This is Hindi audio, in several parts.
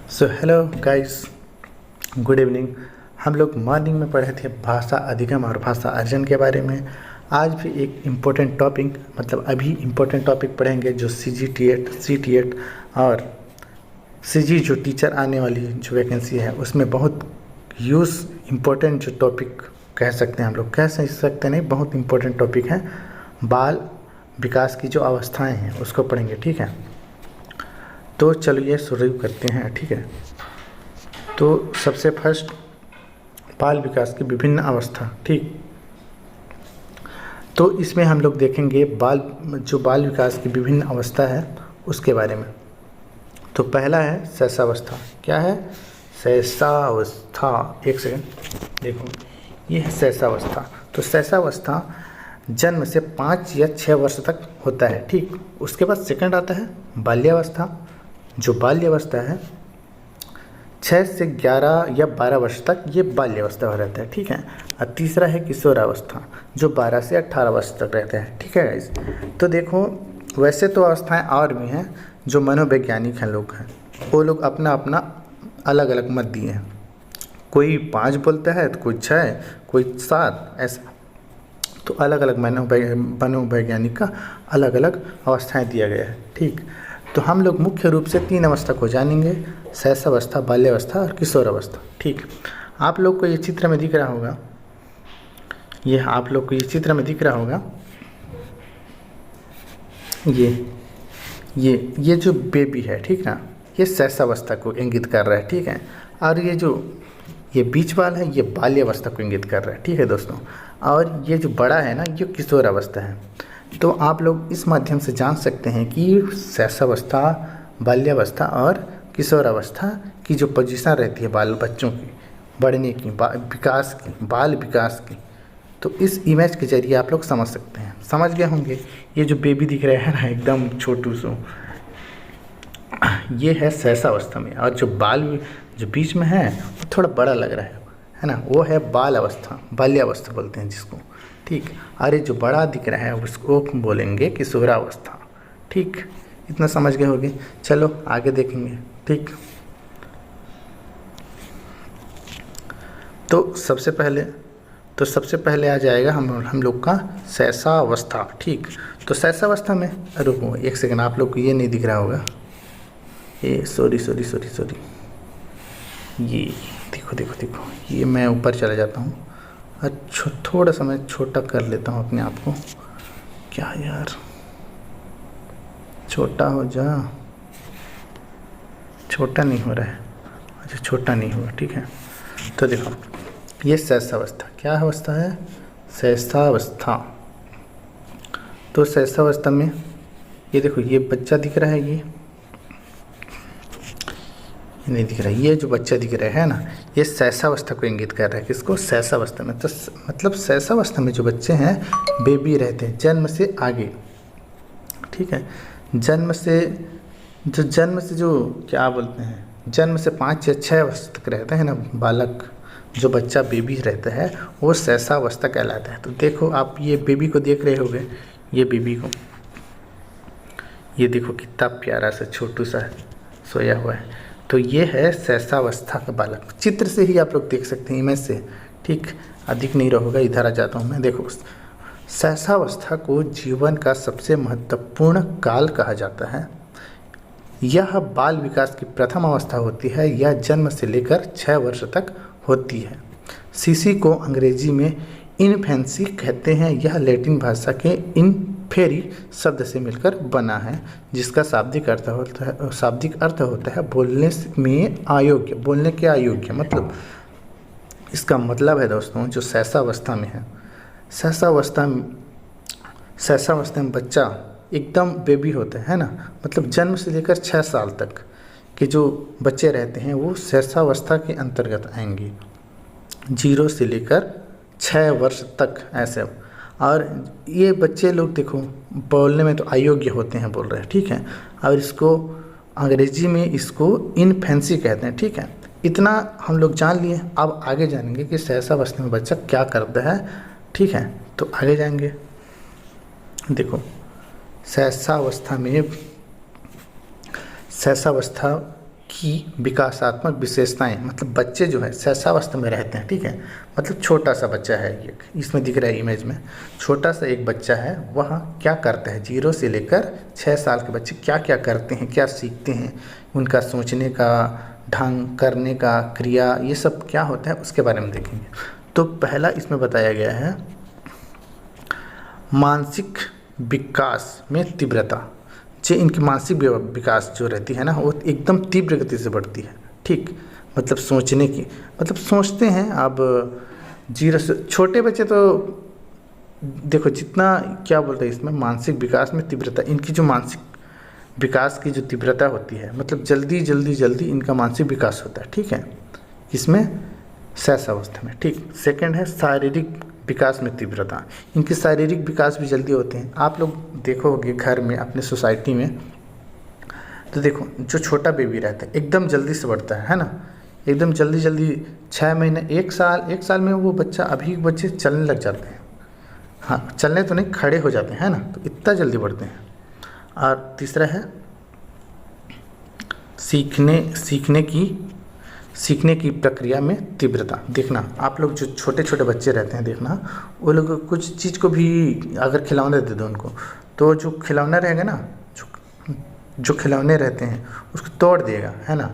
So hello guys, good evening. हम लोग मॉर्निंग में पढ़े थे भाषा अधिगम और भाषा अर्जन के बारे में। आज भी एक इम्पोर्टेंट टॉपिक अभी इम्पोर्टेंट टॉपिक पढ़ेंगे जो CGTET, CTET और CG जो टीचर आने वाली जो वैकेंसी है उसमें बहुत इम्पोर्टेंट जो टॉपिक कह सकते हैं, हम लोग कह सकते नहीं, बहुत इम्पोर्टेंट टॉपिक है। बाल विकास की जो अवस्थाएं हैं उसको पढ़ेंगे, ठीक है। तो चलिए शुरू करते हैं, ठीक है। तो सबसे फर्स्ट बाल विकास की विभिन्न अवस्था, ठीक। तो इसमें हम लोग देखेंगे बाल विकास की विभिन्न अवस्था है उसके बारे में। तो पहला है शैशवावस्था। क्या है? शैशवावस्था। एक सेकंड, देखो ये है शैशवावस्था। तो शैशवावस्था जन्म से 5 या 6 वर्ष तक होता है, ठीक। उसके बाद सेकंड आता है बाल्यावस्था। जो बाल्यावस्था है 6 से 11 या 12 वर्ष तक ये बाल्यावस्था हो रहता है, ठीक है। और तीसरा है किशोरावस्था जो 12 से 18 वर्ष तक रहता है, ठीक है गाइस। तो देखो वैसे तो अवस्थाएं और भी हैं, जो मनोवैज्ञानिक हैं लोग हैं, वो लोग अपना अपना अलग अलग मत दिए हैं। कोई 5 बोलता है तो कोई 6, कोई 7, ऐसा। तो अलग अलग मनोवैज्ञानिक का अलग अलग अवस्थाएं दिया गया है, ठीक। तो हम लोग मुख्य रूप से 3 अवस्था को जानेंगे: शैशवावस्था, बाल्यावस्था और किशोरावस्था, ठीक। आप लोग को ये चित्र में दिख रहा होगा, ये जो बेबी है, ठीक ना, ये शैशवावस्था को इंगित कर रहा है, ठीक है। और ये बीच वाला है, ये बाल्यावस्था को इंगित कर रहा है, ठीक है दोस्तों। और ये जो बड़ा है ना, ये किशोरावस्था है। तो आप लोग इस माध्यम से जान सकते हैं कि शैशवावस्था, बाल्यावस्था और किशोरावस्था की जो पोजीशन रहती है बाल बच्चों की बढ़ने की, बाल विकास की, तो इस इमेज के जरिए आप लोग समझ सकते हैं। समझ गए होंगे। ये जो बेबी दिख रहा है ना, एकदम छोटू सो, ये है शैशवावस्था में। और जो बीच में है वो थोड़ा बड़ा लग रहा है ना, वो है बाल्यावस्था बोलते हैं जिसको, ठीक। और ये जो बड़ा दिख रहा है उसको बोलेंगे किशोरावस्था, ठीक। इतना समझ गए होंगे। चलो आगे देखेंगे, ठीक। तो सबसे पहले आ जाएगा हम लोग का शैशवावस्था, ठीक। तो शैशवावस्था में, रुको एक सेकंड, आप लोग को ये नहीं दिख रहा होगा, ये सॉरी, ये देखो, ये मैं ऊपर चला जाता हूँ। अच्छा, थोड़ा सा मैं छोटा कर लेता हूँ अपने आप को। क्या यार, छोटा हो जा, छोटा नहीं हो रहा है। अच्छा, छोटा नहीं हुआ, ठीक है। तो देखो ये शैशवावस्था, क्या अवस्था है? शैशवावस्था। तो शैशवावस्था में ये देखो, ये बच्चा दिख रहा है, ये नहीं दिख रहा है। ये जो बच्चा दिख रहा है ना, ये शैशवावस्था को इंगित कर रहा है। किसको? शैशवावस्था में। तो मतलब शैशवावस्था में जो बच्चे हैं बेबी रहते हैं जन्म से आगे, ठीक है। जन्म से जो क्या बोलते हैं, जन्म से 5 या 6 वर्ष तक रहता है ना बालक, जो बच्चा बेबी रहता है वो शैशवावस्था कहलाता है। तो देखो आप ये बेबी को देख रहे होंगे, ये बेबी को, ये देखो कितना प्यारा सा छोटू सा सोया हुआ है। तो ये है शैशवावस्था का बालक। चित्र से ही आप लोग देख सकते हैं, इमेज से, ठीक। अधिक नहीं रहोगा, इधर आ जाता हूँ मैं। देखो शैशवावस्था को जीवन का सबसे महत्वपूर्ण काल कहा जाता है। यह बाल विकास की प्रथम अवस्था होती है। यह जन्म से लेकर 6 वर्ष तक होती है। सीसी को अंग्रेजी में इन्फेंसी कहते हैं। यह लैटिन भाषा के इन्फेरी शब्द से मिलकर बना है, जिसका शाब्दिक अर्थ होता है बोलने के अयोग्य। मतलब इसका मतलब है दोस्तों, जो शैशवावस्था में है, शैशवावस्था में बच्चा एकदम बेबी होता है ना, मतलब जन्म से लेकर 6 साल तक के जो बच्चे रहते हैं वो शैशवावस्था के अंतर्गत आएंगे। 0 से लेकर 6 वर्ष तक ऐसे। और ये बच्चे लोग देखो बोलने में तो अयोग्य होते हैं, बोल रहे हैं, ठीक है। और इसको अंग्रेजी में इसको इन्फेंसी कहते हैं, ठीक है। इतना हम लोग जान लिए। अब आगे जानेंगे कि शैशवावस्था में बच्चा क्या करता है, ठीक है। तो आगे जाएंगे। देखो शैशवावस्था की विकासात्मक विशेषताएं, मतलब बच्चे जो है शैशवावस्था में रहते हैं, ठीक है, मतलब छोटा सा बच्चा है, ये इसमें दिख रहा है इमेज में, छोटा सा एक बच्चा है, वह क्या करता है, 0 से लेकर 6 साल के बच्चे क्या क्या करते हैं, क्या सीखते हैं, उनका सोचने का ढंग, करने का क्रिया, ये सब क्या होता है उसके बारे में देखेंगे। तो पहला इसमें बताया गया है मानसिक विकास में तीव्रता। जो इनकी मानसिक विकास जो रहती है ना, वो एकदम तीव्र गति से बढ़ती है, ठीक, मतलब सोचने की, मतलब सोचते हैं। अब 0 से छोटे बच्चे तो देखो जितना क्या बोलते हैं इसमें मानसिक विकास में तीव्रता, इनकी जो मानसिक विकास की जो तीव्रता होती है, मतलब जल्दी जल्दी जल्दी इनका मानसिक विकास होता है, ठीक है, इसमें शैशवावस्था में, ठीक। सेकंड है शारीरिक विकास में तीव्रता, इनके शारीरिक विकास भी जल्दी होते हैं। आप लोग देखोगे घर में अपने सोसाइटी में, तो देखो जो छोटा बेबी रहता है एकदम जल्दी से बढ़ता है ना, एकदम जल्दी जल्दी 6 महीने 1 साल में वो बच्चा, अभी बच्चे चलने लग जाते हैं, हाँ चलने तो नहीं, खड़े हो जाते हैं ना, तो इतना जल्दी बढ़ते हैं। और तीसरा है सीखने की प्रक्रिया में तीव्रता। देखना आप लोग जो छोटे छोटे बच्चे रहते हैं, देखना वो लोग कुछ चीज़ को भी अगर खिलौने दे दो उनको, तो जो खिलौना रहेगा ना, जो खिलौने रहते हैं उसको तोड़ देगा, है ना,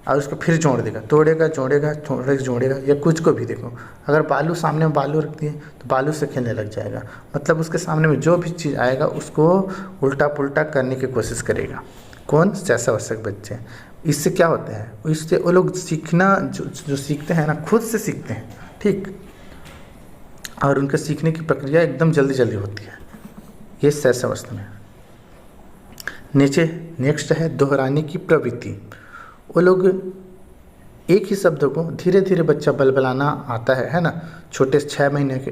और उसको फिर जोड़ देगा, जोड़ेगा या कुछ को भी देखो, अगर बालू सामने में बालू रखती है तो बालू से खेलने लग जाएगा, मतलब उसके सामने में जो भी चीज़ आएगा उसको उल्टा पुल्टा करने की कोशिश करेगा। कौन? शैशवावस्था के बच्चे। इससे क्या होता है, इससे वो लोग सीखना जो सीखते हैं ना, खुद से सीखते हैं, ठीक, और उनके सीखने की प्रक्रिया एकदम जल्दी जल्दी होती है, ये शैशवावस्था में। नेक्स्ट है दोहराने की प्रवृत्ति। वो लोग एक ही शब्द को धीरे धीरे बच्चा बलबलाना आता है ना, छोटे 6 महीने के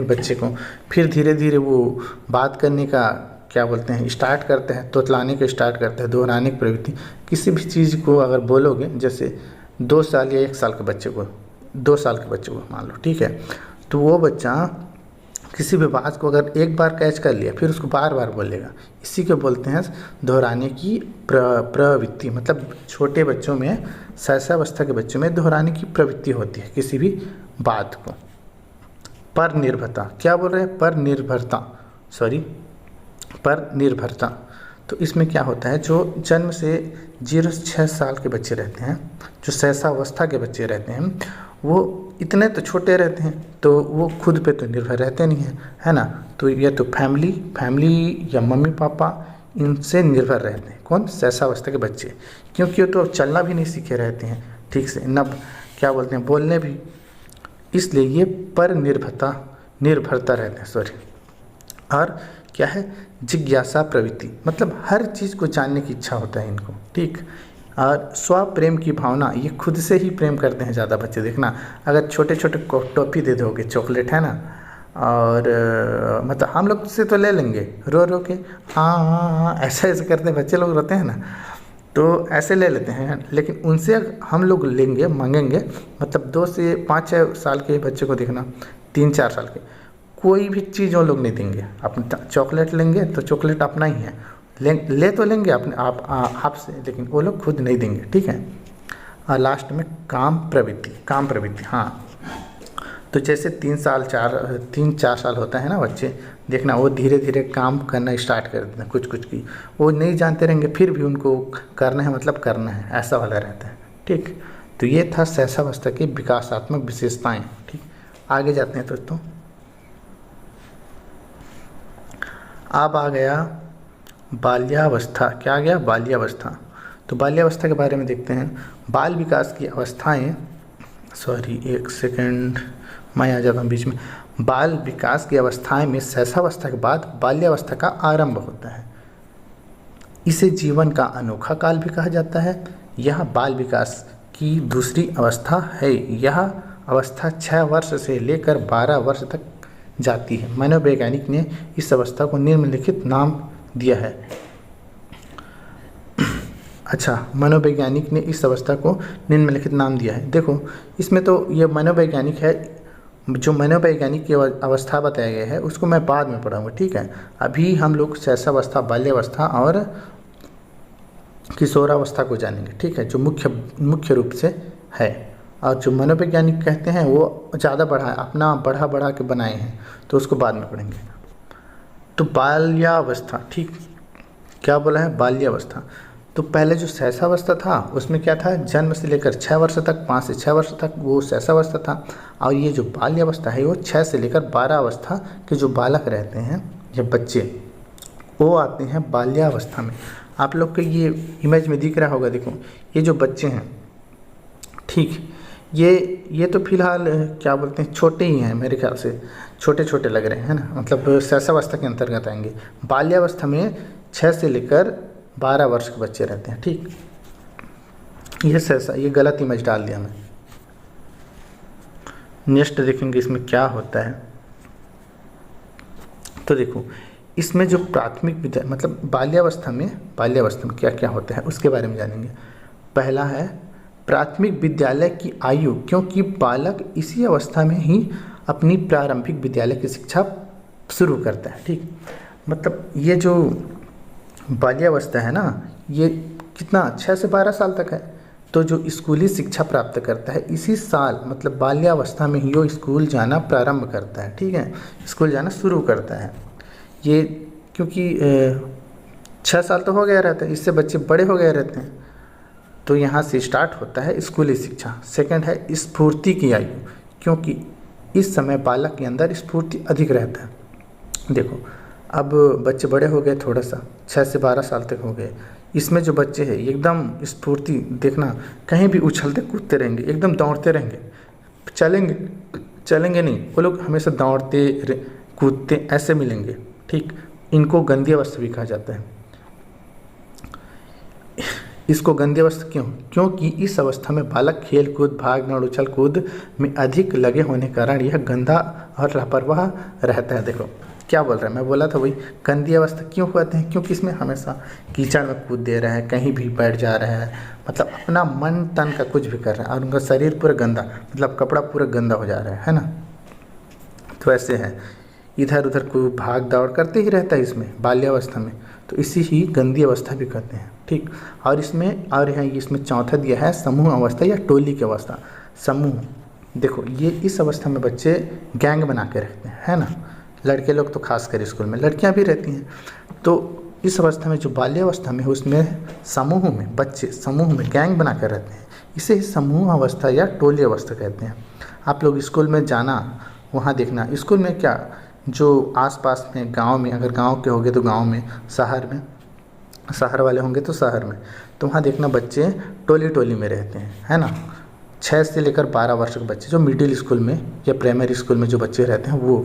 बच्चे को, फिर धीरे धीरे वो बात करने का क्या बोलते हैं स्टार्ट करते हैं, तोतलाने का स्टार्ट करते हैं, दोहराने की प्रवृत्ति। किसी भी चीज़ को अगर बोलोगे, जैसे 2 साल या 1 साल के बच्चे को, 2 साल के बच्चे को मान लो, ठीक है, तो वो बच्चा किसी भी बात को अगर एक बार कैच कर लिया फिर उसको बार बार बोलेगा, इसी को बोलते हैं दोहराने की प्रवृत्ति। मतलब छोटे बच्चों में, शैशवावस्था के बच्चों में दोहराने की प्रवृत्ति होती है किसी भी बात को। पर निर्भरता, क्या बोल रहे हैं, पर निर्भरता। तो इसमें क्या होता है, जो जन्म से 0 से 6 साल के बच्चे रहते हैं, जो शैशवावस्था के बच्चे रहते हैं, वो इतने तो छोटे रहते हैं, तो वो खुद पे तो निर्भर रहते नहीं हैं, है ना, तो ये तो फैमिली या मम्मी पापा इनसे निर्भर रहते हैं। कौन? शैशवावस्था के बच्चे, क्योंकि वो तो चलना भी नहीं सीखे रहते हैं ठीक से, न क्या बोलते हैं बोलने भी, इसलिए ये पर निर्भरता रहते हैं। और क्या है, जिज्ञासा प्रवृत्ति, मतलब हर चीज़ को जानने की इच्छा होता है इनको, ठीक। और स्वप्रेम की भावना, ये खुद से ही प्रेम करते हैं ज़्यादा बच्चे। देखना अगर छोटे छोटे टॉफ़ी दे दोगे, चॉकलेट है ना, और मतलब हम लोग से तो ले लेंगे रो के, हाँ ऐसे करते बच्चे लोग रोते हैं ना, तो ऐसे ले लेते हैं, लेकिन उनसे हम लोग लेंगे, मांगेंगे, मतलब 2 से 5-6 साल के बच्चे को देखना, 3-4 साल के, कोई भी चीज़ वो लोग नहीं देंगे। अपना चॉकलेट लेंगे तो चॉकलेट अपना ही है, ले तो लेंगे अपने आप से, लेकिन वो लोग खुद नहीं देंगे, ठीक है। और लास्ट में काम प्रवृत्ति, हाँ, तो जैसे 3-4 साल होता है ना बच्चे, देखना वो धीरे धीरे काम करना स्टार्ट कर देते हैं, कुछ की वो नहीं जानते रहेंगे, फिर भी उनको करना है, मतलब करना है, ऐसा वाला रहता है, ठीक। तो ये था शैशवावस्था की विकासात्मक विशेषताएँ, ठीक। आगे जाते हैं दोस्तों। अब आ गया बाल्यावस्था। क्या आ गया? बाल्यावस्था। तो बाल्यावस्था के बारे में देखते हैं। बाल विकास की अवस्थाएं, एक सेकंड मैं आ जाता हूँ बीच में। बाल विकास की अवस्थाएं में शैशवावस्था के बाद बाल्यावस्था का आरंभ होता है। इसे जीवन का अनोखा काल भी कहा जाता है। यह बाल विकास की दूसरी अवस्था है। यह अवस्था 6 वर्ष से लेकर 12 वर्ष तक जाती है। मनोवैज्ञानिक ने इस अवस्था को निम्नलिखित नाम दिया है। अच्छा, मनोवैज्ञानिक ने इस अवस्था को निम्नलिखित नाम दिया है। देखो इसमें तो ये मनोवैज्ञानिक है, जो मनोवैज्ञानिक की अवस्था बताया गया है उसको मैं बाद में पढ़ाऊंगा, ठीक है। अभी हम लोग शैशवावस्था, बाल्यावस्था और किशोरावस्था को जानेंगे, ठीक है, जो मुख्य रूप से है। और जो मनोवैज्ञानिक कहते हैं वो ज़्यादा अपना बढ़ा के बनाए हैं, तो उसको बाद में पढ़ेंगे। तो बाल्यावस्था, ठीक, क्या बोला है, बाल्यावस्था। तो पहले जो शैशवावस्था था उसमें क्या था, जन्म से लेकर 6 वर्ष तक, 5 से 6 वर्ष तक वो शैशवावस्था था। और ये जो बाल्यावस्था है वो 6 से लेकर 12 अवस्था के जो बालक रहते हैं या बच्चे, वो आते हैं बाल्यावस्था में। आप लोग को ये इमेज में दिख रहा होगा, देखो ये जो बच्चे हैं, ठीक, ये तो फिलहाल क्या बोलते हैं, छोटे ही हैं मेरे ख्याल से, छोटे छोटे लग रहे हैं ना, मतलब शैशवावस्था के अंतर्गत आएंगे। बाल्यावस्था में 6 से लेकर 12 वर्ष के बच्चे रहते हैं, ठीक। ये गलत इमेज डाल दिया मैं। नेक्स्ट देखेंगे इसमें क्या होता है। तो देखो इसमें जो प्राथमिक विद्या मतलब बाल्यावस्था में क्या क्या होता है उसके बारे में जानेंगे। पहला है प्राथमिक विद्यालय की आयु, क्योंकि बालक इसी अवस्था में ही अपनी प्रारंभिक विद्यालय की शिक्षा शुरू करता है, ठीक। मतलब ये जो बाल्यावस्था है ना, ये कितना 6 से 12 साल तक है। तो जो स्कूली शिक्षा प्राप्त करता है इसी साल, मतलब बाल्यावस्था में ही वो स्कूल जाना प्रारंभ करता है, ठीक है, स्कूल जाना शुरू करता है। ये क्योंकि 6 साल तो हो गया रहता है, इससे बच्चे बड़े हो गए रहते हैं, तो यहाँ से स्टार्ट होता है स्कूली शिक्षा। सेकंड है स्फूर्ति की आयु, क्योंकि इस समय बालक के अंदर स्फूर्ति अधिक रहता है। देखो अब बच्चे बड़े हो गए, थोड़ा सा 6 से 12 साल तक हो गए, इसमें जो बच्चे हैं एकदम स्फूर्ति, देखना कहीं भी उछलते कूदते रहेंगे, एकदम दौड़ते रहेंगे, चलेंगे नहीं, वो लोग हमेशा दौड़ते कूदते ऐसे मिलेंगे, ठीक। इनको गंदी अवस्था भी कहा जाता है। इसको गंदी अवस्था क्यों, क्योंकि इस अवस्था में बालक खेल कूद, भाग दौड़, उछल कूद में अधिक लगे होने के कारण यह गंदा और लापरवाह रहता है। देखो क्या बोल रहा है, मैं बोला था वही, गंदी अवस्था क्यों कहते हैं, क्योंकि इसमें हमेशा कीचड़ में कूद दे रहा है, कहीं भी बैठ जा रहा है, मतलब अपना मन तन का कुछ भी कर रहा है, और उनका शरीर पूरा गंदा, मतलब कपड़ा पूरा गंदा हो जा रहा है ना। तो ऐसे है, इधर उधर को भाग दौड़ करते ही रहता है इसमें बाल्यावस्था में, तो इसी ही गंदी अवस्था भी कहते हैं, ठीक। और इसमें चौथा दिया है समूह अवस्था या टोली की अवस्था। समूह, देखो ये इस अवस्था में बच्चे गैंग बना के रहते हैं, है ना, लड़के लोग तो खासकर स्कूल में, लड़कियां भी रहती हैं। तो इस अवस्था में जो बाल्यावस्था में है उसमें समूह में बच्चे समूह में गैंग बना कर रहते हैं, इसे ही समूह अवस्था या टोली अवस्था कहते हैं। आप लोग स्कूल में जाना, वहाँ देखना स्कूल में क्या, जो आसपास में गांव में, अगर गांव के होंगे तो गांव में, शहर वाले होंगे तो शहर में, तो वहाँ देखना बच्चे टोली में रहते हैं, है ना। 6 से लेकर 12 वर्ष के बच्चे जो मिडिल स्कूल में या प्राइमरी स्कूल में जो बच्चे रहते हैं वो,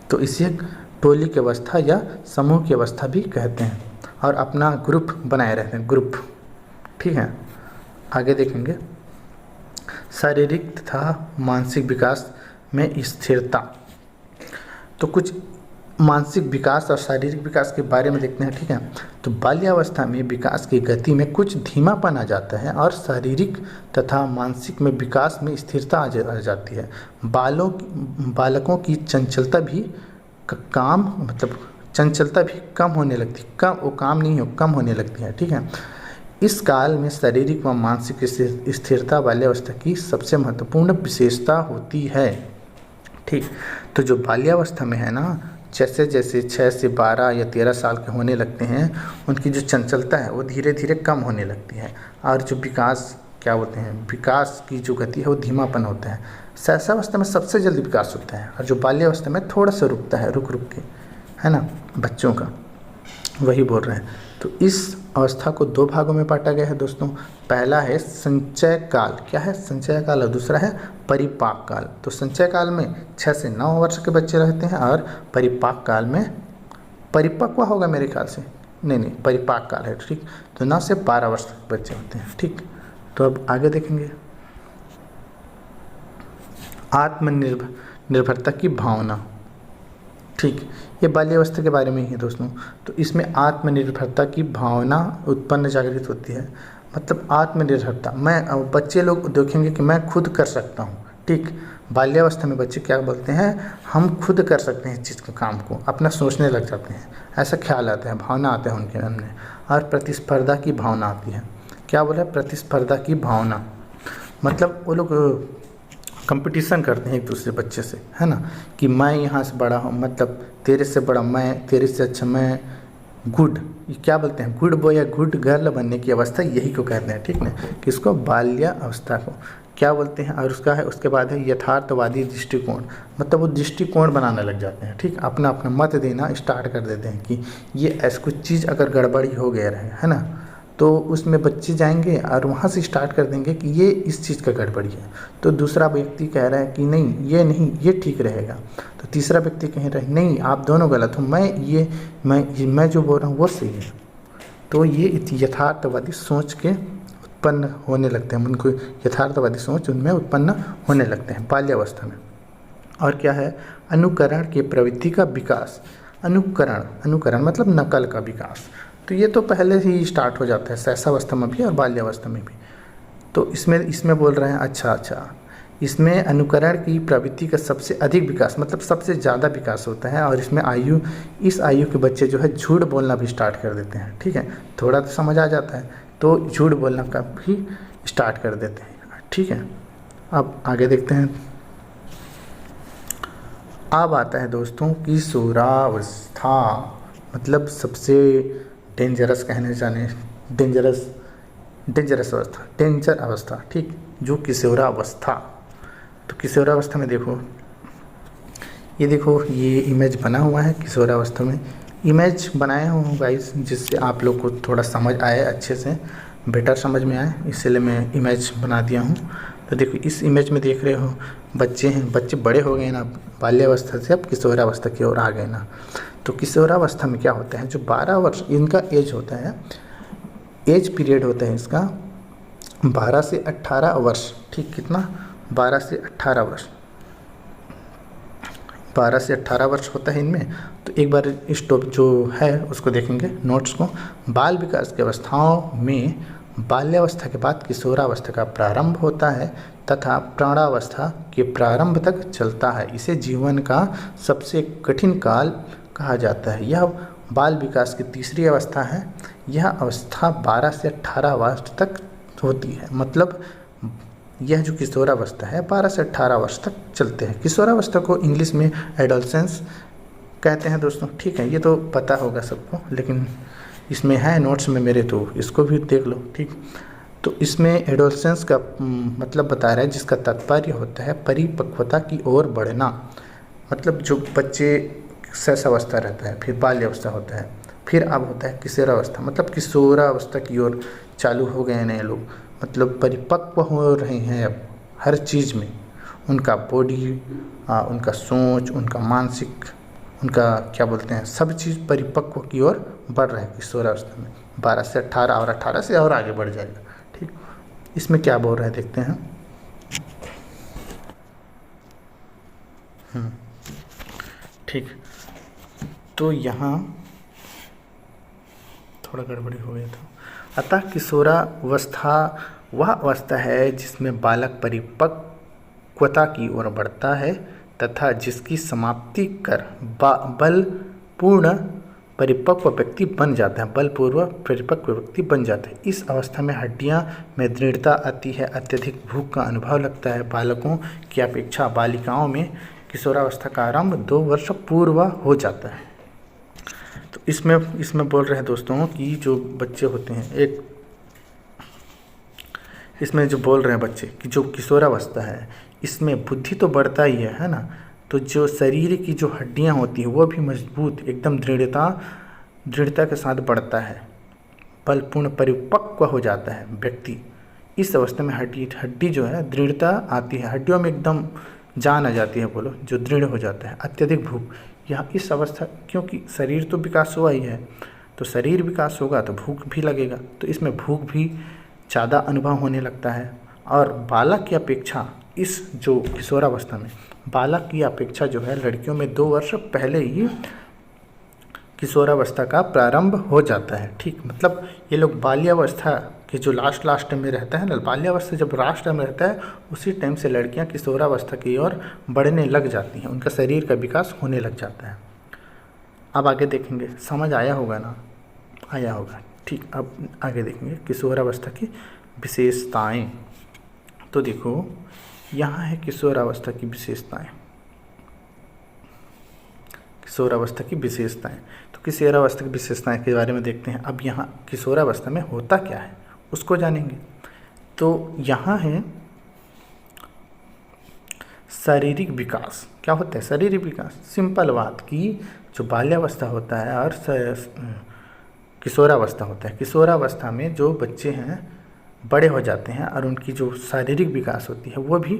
तो इसे टोली की अवस्था या समूह की अवस्था भी कहते हैं। और अपना ग्रुप बनाए रहते हैं, ग्रुप, ठीक है। आगे देखेंगे शारीरिक तथा मानसिक विकास में स्थिरता। तो कुछ मानसिक विकास और शारीरिक विकास के बारे में देखते हैं, ठीक है। तो बाल्यावस्था में विकास की गति में कुछ धीमापन आ जाता है और शारीरिक तथा मानसिक में विकास में स्थिरता आ जाती है। बालकों की चंचलता भी कम होने लगती है, कम होने लगती है, ठीक है। इस काल में शारीरिक व मानसिक स्थिरता बाल्यावस्था की सबसे महत्वपूर्ण विशेषता होती है, ठीक। तो जो बाल्यावस्था में है ना, जैसे जैसे 6 से 12 या 13 साल के होने लगते हैं, उनकी जो चंचलता है वो धीरे धीरे कम होने लगती है, और जो विकास की जो गति है वो धीमापन होता है। शैशवावस्था में सबसे जल्दी विकास होता है, और जो बाल्यावस्था में थोड़ा सा रुकता है, रुक के, है ना, बच्चों का, वही बोल रहे हैं। तो इस अवस्था को 2 भागों में बांटा गया है दोस्तों। पहला है संचय काल, क्या है संचय काल, और दूसरा है परिपाक काल। तो संचय काल में 6 से 9 वर्ष के बच्चे रहते हैं, और परिपाक काल में, परिपक्व होगा मेरे ख्याल से, नहीं परिपाक काल है, ठीक। तो 9 से 12 वर्ष के बच्चे होते हैं, ठीक। तो अब आगे देखेंगे आत्मनिर्भरता की भावना, ठीक। ये बाल्यावस्था के बारे में ही है दोस्तों। तो इसमें आत्मनिर्भरता की भावना उत्पन्न जागृत होती है, मतलब आत्मनिर्भरता, बच्चे लोग देखेंगे कि मैं खुद कर सकता हूँ, ठीक। बाल्यावस्था में बच्चे क्या बोलते हैं, हम खुद कर सकते हैं इस चीज़ के काम को, अपना सोचने लग जाते हैं, ऐसा ख्याल आता है, भावना आता है उनके मन में। और प्रतिस्पर्धा की भावना आती है। क्या बोला? प्रतिस्पर्धा की भावना, मतलब वो लोग कंपटीशन करते हैं एक दूसरे बच्चे से, है ना, कि मैं यहाँ से बड़ा हूँ, मतलब तेरे से बड़ा मैं, तेरे से अच्छा मैं, गुड, ये क्या बोलते हैं, गुड बॉय या गुड गर्ल बनने की अवस्था, यही को कहते हैं, ठीक ना, किसको? बाल्य अवस्था को क्या बोलते हैं। और उसका है, उसके बाद है यथार्थवादी दृष्टिकोण, मतलब वो दृष्टिकोण बनाने लग जाते हैं, ठीक, अपना अपना मत देना स्टार्ट कर देते हैं कि ये ऐसी कुछ चीज़ अगर गड़बड़ी हो गया रहे, है ना, तो उसमें बच्चे जाएंगे और वहाँ से स्टार्ट कर देंगे कि ये इस चीज़ का गड़बड़ी है, तो दूसरा व्यक्ति कह रहा है कि नहीं ये ठीक रहेगा, तो तीसरा व्यक्ति कह रहा है नहीं आप दोनों गलत हो, मैं जो बोल रहा हूँ वो सही है। तो ये यथार्थवादी सोच के उत्पन्न होने लगते हैं, उनको यथार्थवादी सोच उनमें उत्पन्न होने लगते हैं बाल्यावस्था में। और क्या है? अनुकरण की प्रवृत्ति का विकास। अनुकरण मतलब नकल का विकास, तो ये तो पहले ही स्टार्ट हो जाता है शैशवावस्था में भी और बाल्यावस्था में भी। तो इसमें बोल रहे हैं अच्छा, इसमें अनुकरण की प्रवृत्ति का सबसे अधिक विकास, मतलब सबसे ज़्यादा विकास होता है, और इसमें इस आयु के बच्चे जो है झूठ बोलना भी स्टार्ट कर देते हैं, ठीक है, थोड़ा तो समझ आ जाता है, तो झूठ बोलना का भी स्टार्ट कर देते हैं, ठीक है। अब आगे देखते हैं। अब आता है दोस्तों किशोरावस्था, मतलब सबसे डेंजरस कहने जाने डेंजर अवस्था, ठीक, जो किशोरावस्था। तो किशोरावस्था में देखो, ये इमेज बना हुआ है किशोरावस्था में, इमेज बनाया हूँ गाइस जिससे आप लोग को थोड़ा समझ आए, अच्छे से बेटर समझ में आए, इसलिए मैं इमेज बना दिया हूँ। तो देखो इस इमेज में देख रहे हो बच्चे हैं, बच्चे बड़े हो गए ना, बाल्यावस्था से अब किशोरावस्था की ओर आ गए ना। तो किशोरावस्था में क्या होता है, जो 12 वर्ष इनका एज होता है, एज पीरियड होता है इसका 12 से 18 वर्ष, ठीक, कितना? 12 से 18 वर्ष, 12 से 18 वर्ष होता है इनमें। तो एक बार स्टॉप जो है उसको देखेंगे नोट्स को। बाल विकास की अवस्थाओं में बाल्यावस्था के बाद किशोरावस्था का प्रारंभ होता है तथा प्रौढ़ावस्था के प्रारंभ तक चलता है। इसे जीवन का सबसे कठिन काल कहा जाता है। यह बाल विकास की तीसरी अवस्था है। यह अवस्था 12 से 18 वर्ष तक होती है, मतलब यह जो किशोरावस्था है 12 से 18 वर्ष तक चलते हैं। किशोरावस्था को इंग्लिश में एडोलसेंस कहते हैं दोस्तों, ठीक है, ये तो पता होगा सबको, लेकिन इसमें है नोट्स में मेरे, तो इसको भी देख लो, ठीक। तो इसमें एडोलसेंस का मतलब बता रहा है, जिसका तात्पर्य होता है परिपक्वता की ओर बढ़ना, मतलब जो बच्चे शैशवावस्था रहता है, फिर बाल्यावस्था होता है, फिर अब होता है किशोरावस्था, मतलब किशोरावस्था की ओर चालू हो गए नए लोग, मतलब परिपक्व हो रहे हैं अब हर चीज़ में, उनका बॉडी, उनका सोच, उनका मानसिक, उनका क्या बोलते हैं, सब चीज़ परिपक्व की ओर बढ़ रहा है किशोरावस्था में। 12 से 18 और 18 से और आगे बढ़ जाएगा, ठीक। इसमें क्या बोल रहे हैं देखते हैं। ठीक, तो यहाँ थोड़ा गड़बड़ी हो गया था। अतः किशोरावस्था वह अवस्था है जिसमें बालक परिपक्वता की ओर बढ़ता है तथा जिसकी समाप्ति कर बलपूर्ण परिपक्व व्यक्ति बन जाता है, बलपूर्वक परिपक्व व्यक्ति बन जाता है। इस अवस्था में हड्डियां में दृढ़ता आती है, अत्यधिक भूख का अनुभव लगता है। बालकों की अपेक्षा बालिकाओं में किशोरावस्था का आरंभ 2 वर्ष पूर्व हो जाता है। तो इसमें बोल रहे हैं दोस्तों कि जो बच्चे होते हैं, एक इसमें जो बोल रहे हैं बच्चे कि जो किशोरावस्था है इसमें बुद्धि तो बढ़ता ही है ना, तो जो शरीर की जो हड्डियां होती हैं वो भी मजबूत, एकदम दृढ़ता के साथ बढ़ता है, बलपूर्ण परिपक्व हो जाता है व्यक्ति। इस अवस्था में हड्डी जो है दृढ़ता आती है, हड्डियों में एकदम जान आ जाती है, बोलो, जो दृढ़ हो जाता है। अत्यधिक भूख, यहाँ इस अवस्था, क्योंकि शरीर तो विकास हुआ ही है, तो शरीर विकास होगा तो भूख भी लगेगा, तो इसमें भूख भी ज़्यादा अनुभव होने लगता है। और बालक की अपेक्षा इस जो किशोरावस्था में बालक की अपेक्षा जो है लड़कियों में 2 वर्ष पहले ही किशोरावस्था का प्रारंभ हो जाता है, ठीक। मतलब ये लोग बाल्यावस्था के जो लास्ट में रहता है ना, बाल्यावस्था जब लास्ट में रहता है उसी टाइम से लड़कियां किशोरावस्था की ओर बढ़ने लग जाती हैं, उनका शरीर का विकास होने लग जाता है। अब आगे देखेंगे, समझ आया होगा ना, आया होगा, ठीक, अब आगे देखेंगे किशोरावस्था की विशेषताएं। तो देखो यहाँ है किशोरावस्था की विशेषताएं, किशोरावस्था की विशेषताएं। तो किशोरावस्था की विशेषताएं के बारे में देखते हैं। अब यहाँ किशोरावस्था में होता क्या है उसको जानेंगे। तो यहाँ है शारीरिक विकास। क्या होता है शारीरिक विकास? सिंपल बात कि जो बाल्यावस्था होता है और किशोरावस्था होता है, किशोरावस्था में जो बच्चे हैं बड़े हो जाते हैं और उनकी जो शारीरिक विकास होती है वो भी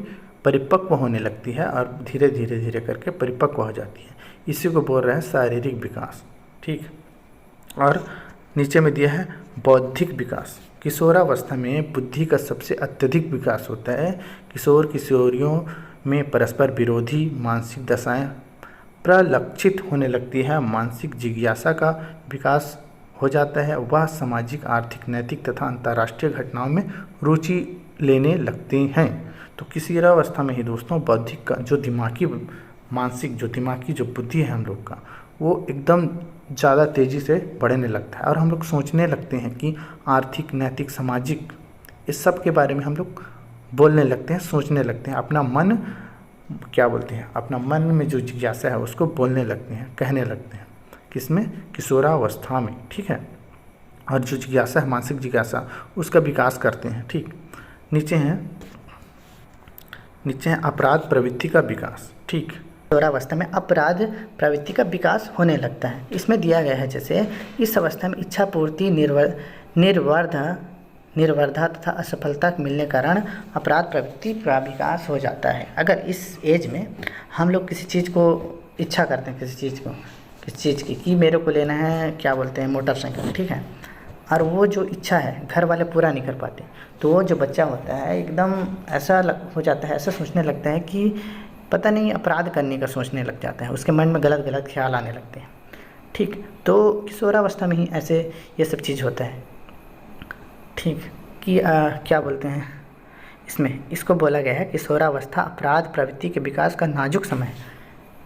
परिपक्व होने लगती है और धीरे धीरे धीरे करके परिपक्व हो जाती है। इसी को बोल रहे हैं शारीरिक विकास। ठीक, और नीचे में दिया है बौद्धिक विकास। किशोरावस्था में बुद्धि का सबसे अत्यधिक विकास होता है। किशोर किशोरियों में परस्पर विरोधी मानसिक दशाएं प्रलक्षित होने लगती है। मानसिक जिज्ञासा का विकास हो जाता है। वह सामाजिक, आर्थिक, नैतिक तथा अंतर्राष्ट्रीय घटनाओं में रुचि लेने लगते हैं। तो किशोरावस्था में ही दोस्तों बौद्धिक का जो दिमागी मानसिक जो दिमागी जो बुद्धि है हम लोग का वो एकदम ज़्यादा तेज़ी से बढ़ने लगता है और हम लोग सोचने लगते हैं कि आर्थिक, नैतिक, सामाजिक इस सब के बारे में हम लोग बोलने लगते हैं, सोचने लगते हैं। अपना मन क्या बोलते हैं, अपना मन में जो जिज्ञासा है उसको बोलने लगते हैं, कहने लगते हैं। किसमें? किशोरावस्था में। ठीक है, और जो जिज्ञासा है मानसिक जिज्ञासा उसका विकास करते हैं। ठीक, नीचे है अपराध प्रवृत्ति का विकास। ठीक, किशोरावस्था में अपराध प्रवृत्ति का विकास होने लगता है। इसमें दिया गया है जैसे इस अवस्था में इच्छा पूर्ति, निर्वर्धा तथा असफलता मिलने के कारण अपराध प्रवृत्ति का विकास हो जाता है। अगर इस एज में हम लोग किसी चीज़ को इच्छा करते हैं, किसी चीज़ की कि मेरे को लेना है क्या बोलते हैं मोटरसाइकिल, ठीक है, और वो जो इच्छा है घर वाले पूरा नहीं कर पाते, तो वो जो बच्चा होता है एकदम ऐसा हो जाता है, ऐसा सोचने लगता है कि पता नहीं अपराध करने का सोचने लग जाता है, उसके मन में गलत गलत ख्याल आने लगते हैं। ठीक, तो किशोरावस्था में ही ऐसे ये सब चीज़ होता है। ठीक, कि क्या बोलते हैं इसको बोला गया है किशोरावस्था अपराध प्रवृत्ति के विकास का नाजुक समय है।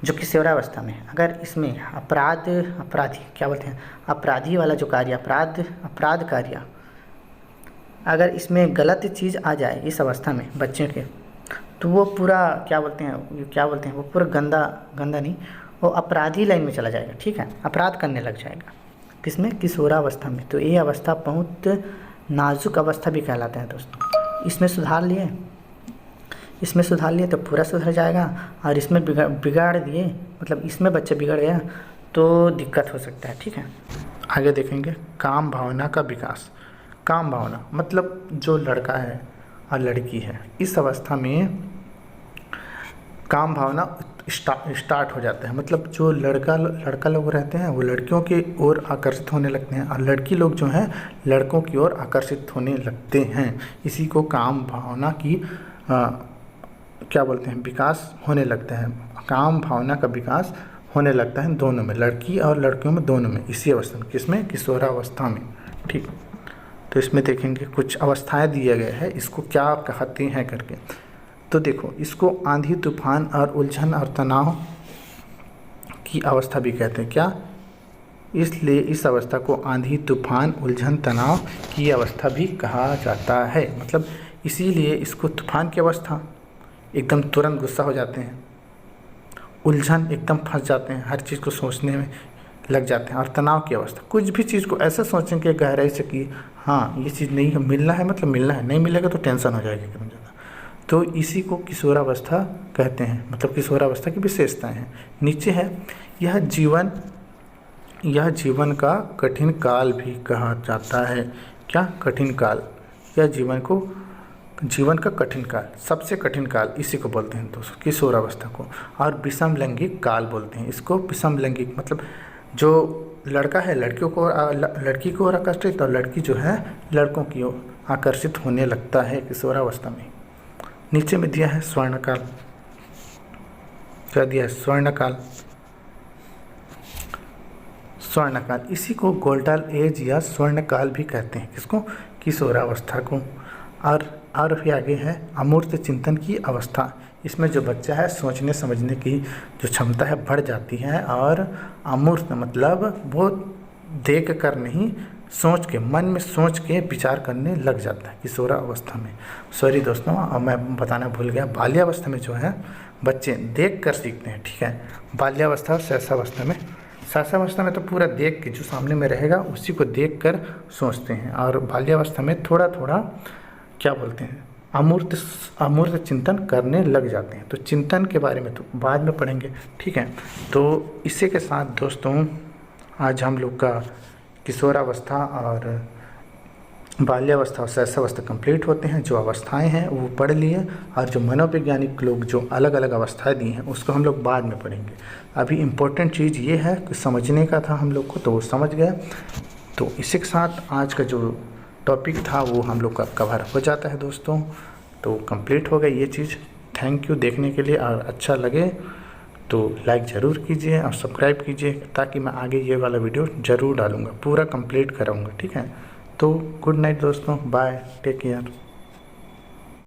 जो किशोरावस्था में अगर इसमें अपराधी वाला जो कार्य अपराध कार्य अगर इसमें गलत चीज़ आ जाए इस अवस्था में बच्चे के, तो वो पूरा क्या बोलते हैं वो पूरा गंदा नहीं, वो अपराधी लाइन में चला जाएगा। ठीक है, अपराध करने लग जाएगा। किसमें? किशोरावस्था में। तो ये अवस्था बहुत नाजुक अवस्था भी कहलाता है दोस्तों। इसमें सुधार लिए तो पूरा सुधर जाएगा, और इसमें बिगाड़ दिए मतलब इसमें बच्चा बिगड़ गया तो दिक्कत हो सकता है। ठीक है, आगे देखेंगे काम भावना का विकास। काम भावना मतलब जो लड़का है और लड़की है इस अवस्था में काम भावना स्टार्ट हो जाता है। मतलब जो लड़का लोग रहते हैं वो लड़कियों की ओर आकर्षित होने लगते हैं और लड़की लोग जो हैं लड़कों की ओर आकर्षित होने लगते हैं। इसी को काम भावना की क्या बोलते हैं विकास होने लगता है। काम भावना का विकास होने लगता है दोनों में, लड़की और लड़कियों में, दोनों में, इसी अवस्था में। किसमें? किशोरावस्था में। ठीक, तो इसमें देखेंगे कुछ अवस्थाएं दिए गए हैं, इसको क्या कहते हैं करके। तो देखो इसको आंधी तूफान और उलझन और तनाव की अवस्था भी कहते हैं। क्या? इसलिए इस अवस्था को आंधी तूफान उलझन तनाव की अवस्था भी कहा जाता है। मतलब इसीलिए इसको तूफान की अवस्था, एकदम तुरंत गुस्सा हो जाते हैं, उलझन एकदम फंस जाते हैं, हर चीज़ को सोचने में लग जाते हैं, और तनाव की अवस्था कुछ भी चीज़ को ऐसा सोचेंगे गहराई से कि हाँ ये चीज़ नहीं मिलना है, मतलब मिलना है, नहीं मिलेगा तो टेंशन हो जाएगी एकदम ज़्यादा। तो इसी को किशोरावस्था कहते हैं, मतलब किशोरावस्था की विशेषताएं हैं। नीचे है यह जीवन का कठिन काल भी कहा जाता है। क्या? कठिन काल। यह जीवन का कठिन काल, सबसे कठिन काल इसी को बोलते हैं दोस्तों, किशोरावस्था को। और विषम लैंगिक काल बोलते हैं इसको। विषम लैंगिक मतलब जो लड़का है लड़की को ओर आकर्षित और लड़की जो है लड़कों की ओर आकर्षित होने लगता है किशोरावस्था में। नीचे में दिया है स्वर्णकाल। क्या दिया है? स्वर्णकाल। इसी को गोल्डन एज या स्वर्णकाल भी कहते हैं। किसको? किशोरावस्था को। और फिर आगे है अमूर्त चिंतन की अवस्था। इसमें जो बच्चा है सोचने समझने की जो क्षमता है बढ़ जाती है, और अमूर्त मतलब वो देख कर नहीं सोच के, मन में सोच के विचार करने लग जाता है किशोरावस्था में। सॉरी दोस्तों, अब मैं बताना भूल गया, बाल्यावस्था में जो है बच्चे देख कर सीखते हैं, ठीक है। बाल्यावस्था और शैशवावस्था में, शैशवावस्था में तो पूरा देख के जो सामने में रहेगा उसी को देख कर सोचते हैं, और बाल्यावस्था में थोड़ा थोड़ा क्या बोलते हैं, अमूर्त चिंतन करने लग जाते हैं। तो चिंतन के बारे में तो बाद में पढ़ेंगे, ठीक है। तो इसी के साथ दोस्तों आज हम लोग का किशोरावस्था और बाल्यावस्था और शैशवावस्था कंप्लीट होते हैं। जो अवस्थाएं हैं वो पढ़ लिए, और जो मनोवैज्ञानिक लोग जो अलग अलग अवस्थाएं दी हैं उसको हम लोग बाद में पढ़ेंगे। अभी इम्पोर्टेंट चीज़ ये है कि समझने का था हम लोग को, तो वो समझ गए। तो इसी के साथ आज का जो टॉपिक था वो हम लोग का कवर हो जाता है दोस्तों। तो कंप्लीट हो गई ये चीज़। थैंक यू देखने के लिए, और अच्छा लगे तो लाइक ज़रूर कीजिए और सब्सक्राइब कीजिए, ताकि मैं आगे ये वाला वीडियो ज़रूर डालूँगा, पूरा कंप्लीट कराऊँगा, ठीक है। तो गुड नाइट दोस्तों, बाय, टेक केयर।